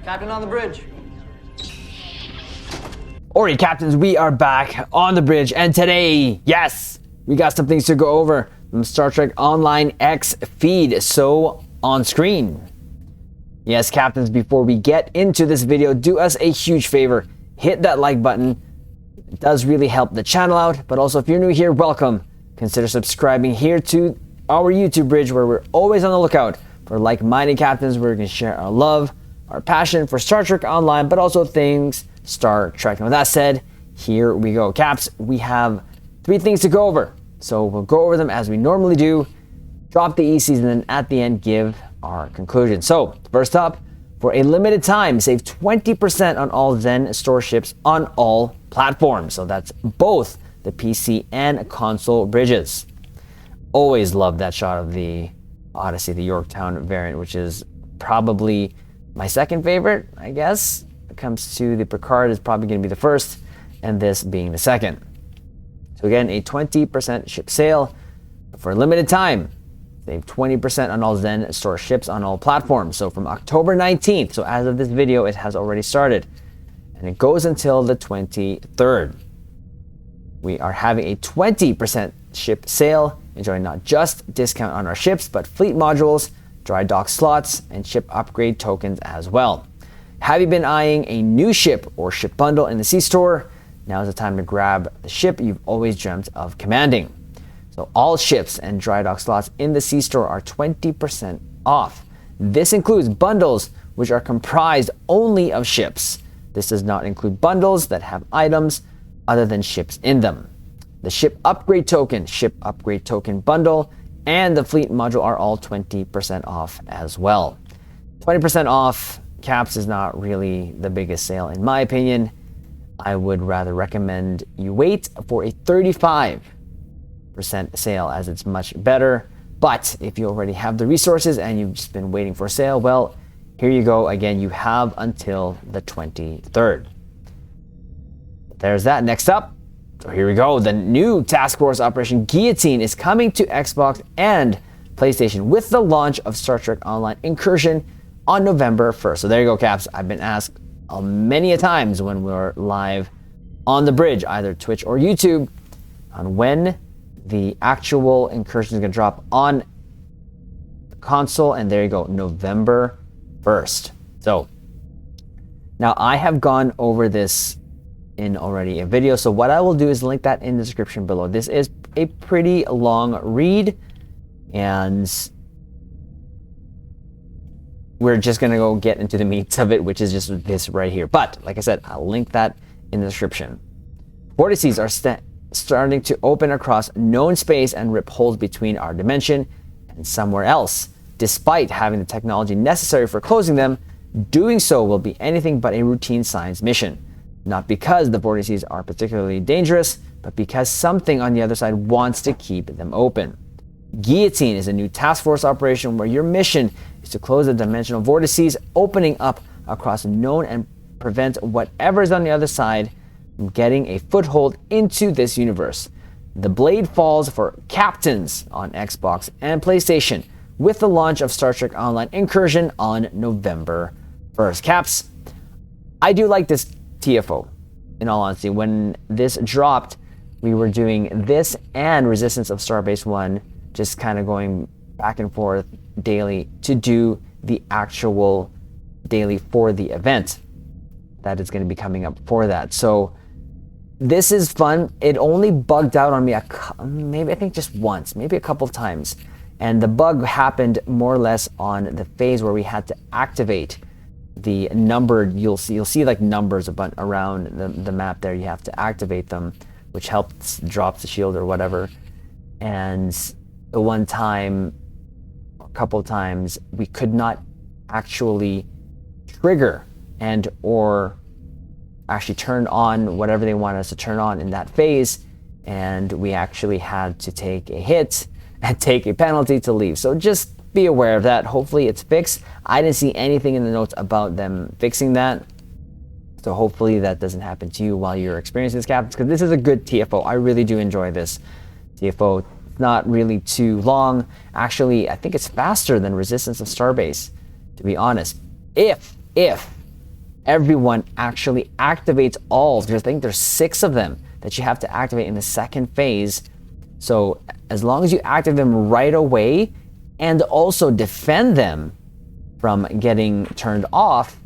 Captain on the bridge. Alright, captains, we are back on the bridge, and today, yes, we got some things to go over from Star Trek Online X feed, so on screen. Yes, captains, before we get into this video, do us a huge favor, hit that like button. It does really help the channel out, but also if you're new here, welcome. Consider subscribing here to our YouTube bridge, where we're always on the lookout for like-minded captains, where we can share our love, our passion for Star Trek Online, but also things Star Trek. And with that said, here we go. Caps, we have 3 things to go over. So we'll go over them as we normally do, drop the ECs, and then at the end give our conclusion. So first up, for a limited time, save 20% on all Zen store ships on all platforms. So that's both the PC and console bridges. Always love that shot of the Odyssey, the Yorktown variant, which is probably my second favorite, I guess. When it comes to the Picard, is probably going to be the first, and this being the second. So again, a 20% ship sale for a limited time. Save 20% on all Zen store ships on all platforms. So from October 19th, so as of this video, it has already started, and it goes until the 23rd. We are having a 20% ship sale, enjoying not just discount on our ships, but fleet modules, dry dock slots, and ship upgrade tokens as well. Have you been eyeing a new ship or ship bundle in the C-Store? Now is the time to grab the ship you've always dreamt of commanding. So all ships and dry dock slots in the C-Store are 20% off. This includes bundles which are comprised only of ships. This does not include bundles that have items other than ships in them. The ship upgrade token bundle, and the fleet module are all 20% off as well. 20% off, caps, is not really the biggest sale in my opinion. I would rather recommend you wait for a 35% sale, as it's much better. But if you already have the resources and you've just been waiting for a sale, well, here you go. Again, you have until the 23rd. There's that. Next up, so here we go. The new Task Force Operation Guillotine is coming to Xbox and PlayStation with the launch of Star Trek Online Incursion on November 1st. So there you go, caps. I've been asked many a times when we're live on the bridge, either Twitch or YouTube, on when the actual Incursion is going to drop on the console, and there you go, November 1st. So now I have gone over this in already a video, so what I will do is link that in the description below. This is a pretty long read, and we're just gonna go get into the meat of it, which is just this right here. But like I said, I'll link that in the description. Vortices are starting to open across known space and rip holes between our dimension and somewhere else. Despite having the technology necessary for closing them, doing so will be anything but a routine science mission. Not because the vortices are particularly dangerous, but because something on the other side wants to keep them open. Guillotine is a new task force operation where your mission is to close the dimensional vortices opening up across known and prevent whatever is on the other side from getting a foothold into this universe. The blade falls for captains on Xbox and PlayStation with the launch of Star Trek Online Incursion on November 1st. Caps, I do like this TFO, in all honesty. When this dropped, we were doing this and Resistance of Starbase 1, just kind of going back and forth daily to do the actual daily for the event that is going to be coming up for that. So this is fun. It only bugged out on me maybe, I think, just once, maybe a couple of times. And the bug happened more or less on the phase where we had to activate the numbered, you'll see like numbers around the map there. You have to activate them, which helps drop the shield or whatever. And the one time, a couple of times, we could not actually trigger and or actually turn on whatever they wanted us to turn on in that phase, and we actually had to take a hit and take a penalty to leave. So just be aware of that. Hopefully it's fixed. I didn't see anything in the notes about them fixing that. So hopefully that doesn't happen to you while you're experiencing this, captains, because this is a good TFO. I really do enjoy this TFO. It's not really too long. Actually, I think it's faster than Resistance of Starbase, to be honest. If everyone actually activates all. I think there's 6 of them that you have to activate in the second phase. So as long as you activate them right away and also defend them from getting turned off,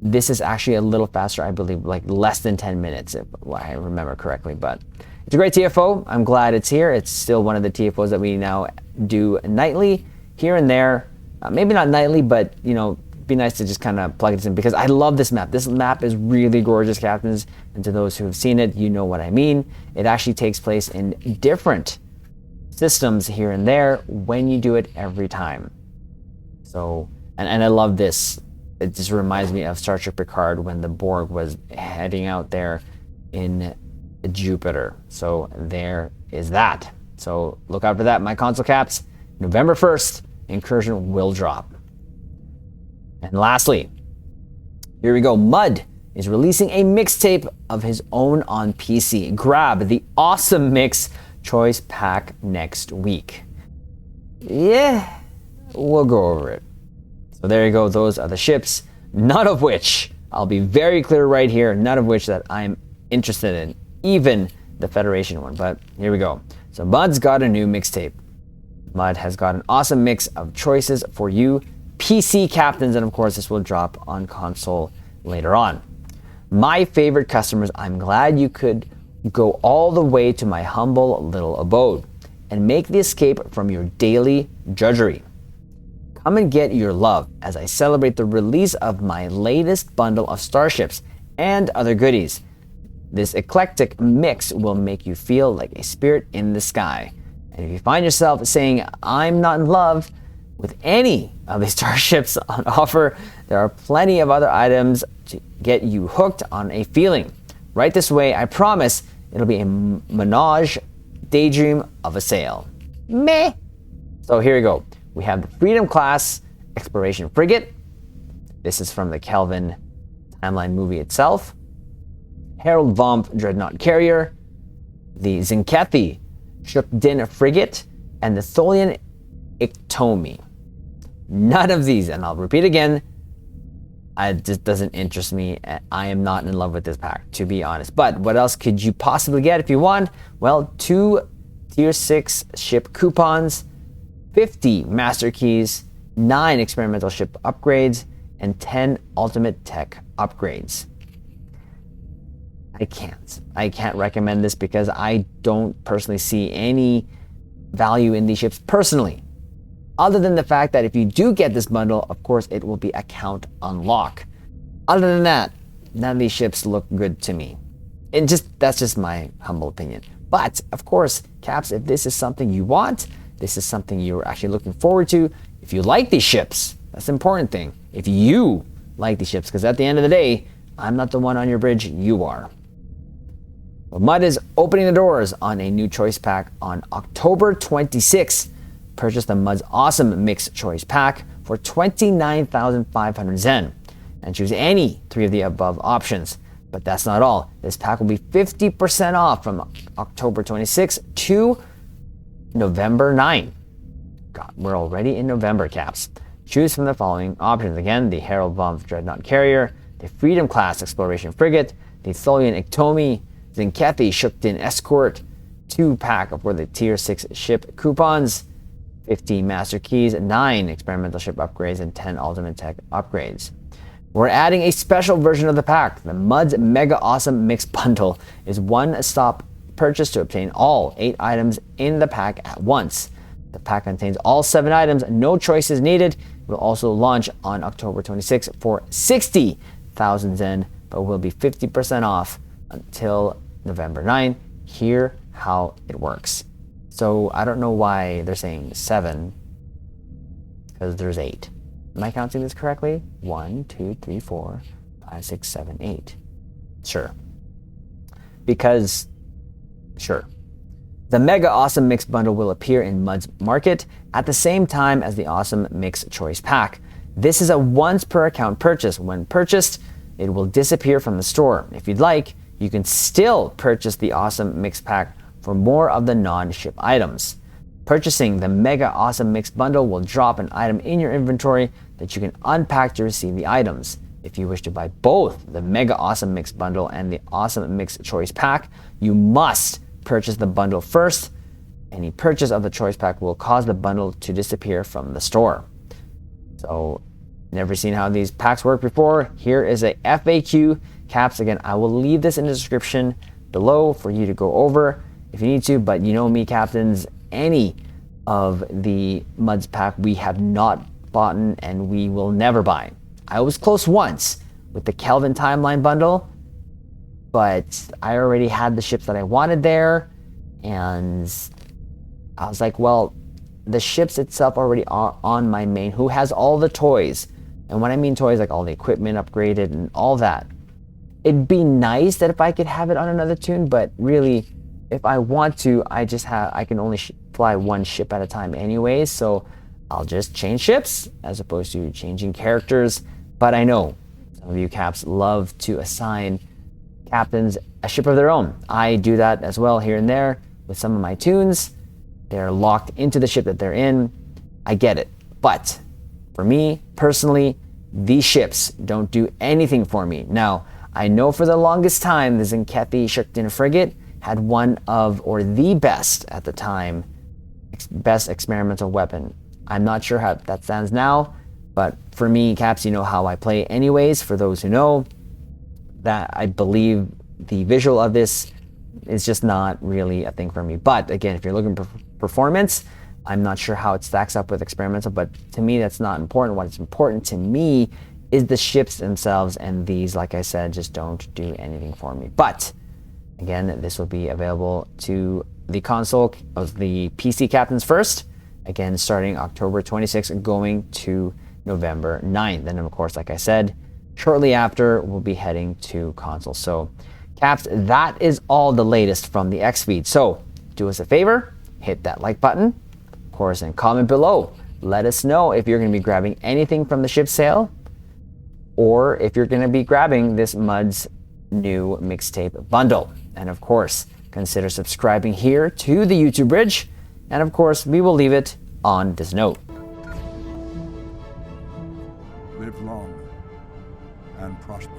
this is actually a little faster, I believe, like less than 10 minutes, if I remember correctly. But it's a great TFO. I'm glad it's here. It's still one of the TFOs that we now do nightly, here and there. Maybe not nightly, but you know, be nice to just kind of plug this in because I love this map. This map is really gorgeous, captains. And to those who have seen it, you know what I mean. It actually takes place in different systems here and there when you do it every time. So, and I love this. It just reminds me of Star Trek Picard when the Borg was heading out there in Jupiter. So there is that. So look out for that, my console caps. November 1st, Incursion will drop. And lastly, here we go. Mud is releasing a mixtape of his own on PC. Grab the awesome mix choice pack next week. Yeah, we'll go over it. So there you go. Those are the ships, none of which, I'll be very clear right here, none of which that I'm interested in, even the Federation one. But here we go. So Mud's got a new mixtape. Mud has got an awesome mix of choices for you PC captains, and of course this will drop on console later on. My favorite customers, I'm glad you could go all the way to my humble little abode and make the escape from your daily drudgery. Come and get your love as I celebrate the release of my latest bundle of starships and other goodies. This eclectic mix will make you feel like a spirit in the sky. And if you find yourself saying, I'm not in love with any of the starships on offer, there are plenty of other items to get you hooked on a feeling. Right this way, I promise it'll be a menage daydream of a sale. Meh. So here we go. We have the Freedom Class Exploration Frigate. This is from the Kelvin timeline movie itself. Harold Vomp Dreadnought Carrier, the Zinkethi Shukdin Frigate, and the Tholian Iktomi. None of these, and I'll repeat again, it just doesn't interest me. I am not in love with this pack, to be honest. But what else could you possibly get if you want? Well, 2 Tier 6 ship coupons, 50 master keys, 9 experimental ship upgrades, and 10 ultimate tech upgrades. I can't recommend this because I don't personally see any value in these ships personally. Other than the fact that if you do get this bundle, of course, it will be account unlock. Other than that, none of these ships look good to me. That's just my humble opinion. But of course, Caps, if this is something you want, this is something you're actually looking forward to, if you like these ships, that's the important thing. If you like these ships, because at the end of the day, I'm not the one on your bridge, you are. Well, Mud is opening the doors on a new choice pack on October 26th. Purchase the Mud's awesome mixed choice pack for 29,500 Zen and choose any 3 of the above options. But that's not all. This pack will be 50% off from October 26th to November 9. God, we're already in November, Caps. Choose from the following options. Again, the Harold Von Dreadnought Carrier, the Freedom Class Exploration Frigate, the Tholian Iktomi, Zinkethi Shukdin Escort, 2-pack for the Tier 6 ship coupons, 50 master keys, 9 experimental ship upgrades, and 10 ultimate tech upgrades. We're adding a special version of the pack. The Mud's Mega Awesome Mix Bundle is one-stop purchase to obtain all 8 items in the pack at once. The pack contains all 7 items, no choices needed. It will also launch on October 26th for 60,000 Zen, but will be 50% off until November 9. Hear how it works. So I don't know why they're saying 7, because there's 8. Am I counting this correctly? 1, 2, 3, 4, 5, 6, 7, 8. Sure. Because, sure. The Mega Awesome Mix Bundle will appear in Mud's Market at the same time as the Awesome Mix Choice Pack. This is a once per account purchase. When purchased, it will disappear from the store. If you'd like, you can still purchase the Awesome Mix Pack for more of the non-ship items. Purchasing the Mega Awesome Mix Bundle will drop an item in your inventory that you can unpack to receive the items. if you wish to buy both the Mega Awesome Mix Bundle and the Awesome Mix Choice Pack, you must purchase the bundle first. Any purchase of the Choice Pack will cause the bundle to disappear from the store. So, never seen how these packs work before? Here is a FAQ. Caps, again, I will leave this in the description below for you to go over if you need to, but you know me, Captains, any of the Muds pack we have not bought and we will never buy. I was close once with the Kelvin Timeline bundle, but I already had the ships that I wanted there, and I was like, well, the ships itself already are on my main, who has all the toys. And when I mean toys, like all the equipment upgraded and all that. It'd be nice that if I could have it on another tune, but really, if I want to, I can only fly one ship at a time anyways, so I'll just change ships as opposed to changing characters. But I know some of you Caps love to assign captains a ship of their own. I do that as well here and there with some of my tunes. They're locked into the ship that they're in. I get it. But for me, personally, these ships don't do anything for me. Now, I know for the longest time, the Zinkethi Shukden frigate had one of, or the best at the time, best experimental weapon. I'm not sure how that stands now, but for me, Caps, you know how I play anyways. For those who know, that I believe the visual of this is just not really a thing for me. But again, if you're looking for performance, I'm not sure how it stacks up with experimental, but to me, that's not important. What's important to me is the ships themselves, and these, like I said, just don't do anything for me. But again, this will be available to the console of the PC Captains first, again, starting October 26th, going to November 9th. And of course, like I said, shortly after, we'll be heading to console. So, Caps, that is all the latest from the X feed. So, do us a favor, hit that like button, of course, and comment below. Let us know if you're going to be grabbing anything from the ship sale, or if you're going to be grabbing this Muds new mixtape bundle. And of course, consider subscribing here to the YouTube Bridge. And of course, we will leave it on this note. Live long and prosper.